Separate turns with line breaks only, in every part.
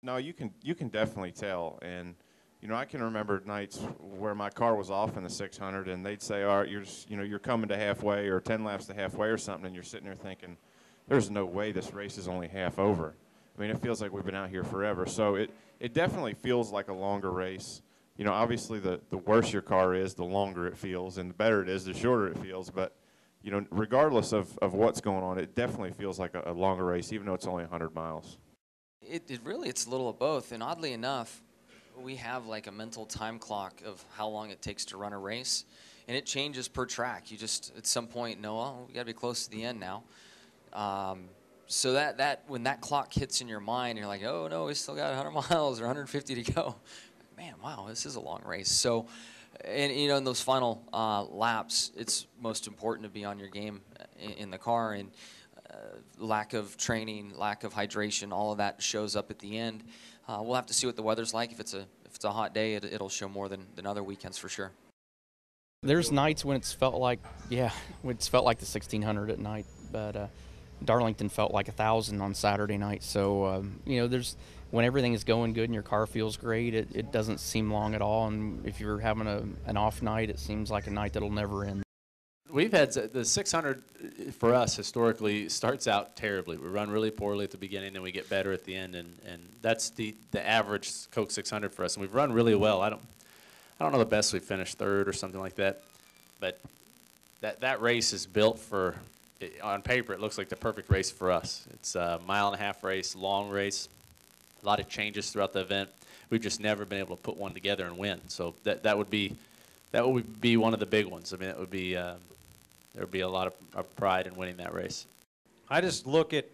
No, you can definitely tell, and I can remember nights where my car was off in the 600, and they'd say, "All right, you're just, you're coming to halfway or 10 laps to halfway or something," and you're sitting there thinking, "There's no way this race is only half over." I mean, it feels like we've been out here forever. So it definitely feels like a longer race. Obviously the worse your car is, the longer it feels, and the better it is, the shorter it feels. But regardless of what's going on, it definitely feels like a longer race, even though it's only 100 miles.
It really, it's a little of both. And oddly enough, we have like a mental time clock of how long it takes to run a race. And it changes per track. You just, at some point, know, oh, we got to be close to the end now. So that when that clock hits in your mind, you're like, oh, no, we still got 100 miles or 150 to go. Man, wow, this is a long race. So, and in those final laps, it's most important to be on your game in the car. And lack of training, lack of hydration, all of that shows up at the end. We'll have to see what the weather's like. If it's a hot day, it'll show more than other weekends for sure.
There's nights when it's felt like, when it's felt like the 1600 at night, but Darlington felt like 1,000 on Saturday night. So, there's when everything is going good and your car feels great, it doesn't seem long at all. And if you're having an off night, it seems like a night that'll never end.
We've had the 600 for us historically starts out terribly. We run really poorly at the beginning, and we get better at the end, and that's the average Coke 600 for us. And we've run really well. I don't know the best we've finished third or something like that, but that race is built for. On paper, it looks like the perfect race for us. It's a 1.5-mile race, long race, a lot of changes throughout the event. We've just never been able to put one together and win. So that would be one of the big ones. I mean, it would be. There would be a lot of pride in winning that race.
I just look at,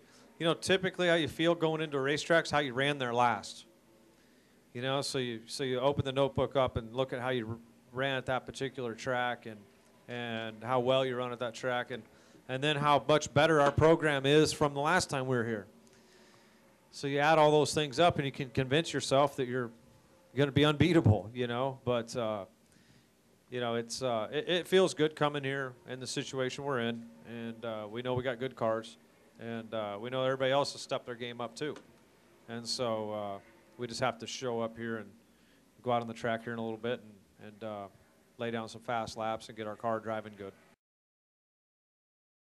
typically how you feel going into a racetrack is how you ran there last. So you open the notebook up and look at how you ran at that particular track and how well you run at that track and then how much better our program is from the last time we were here. So you add all those things up and you can convince yourself that you're going to be unbeatable, but it feels good coming here in the situation we're in, and we know we got good cars, and we know everybody else has stepped their game up too. And so we just have to show up here and go out on the track here in a little bit and lay down some fast laps and get our car driving good.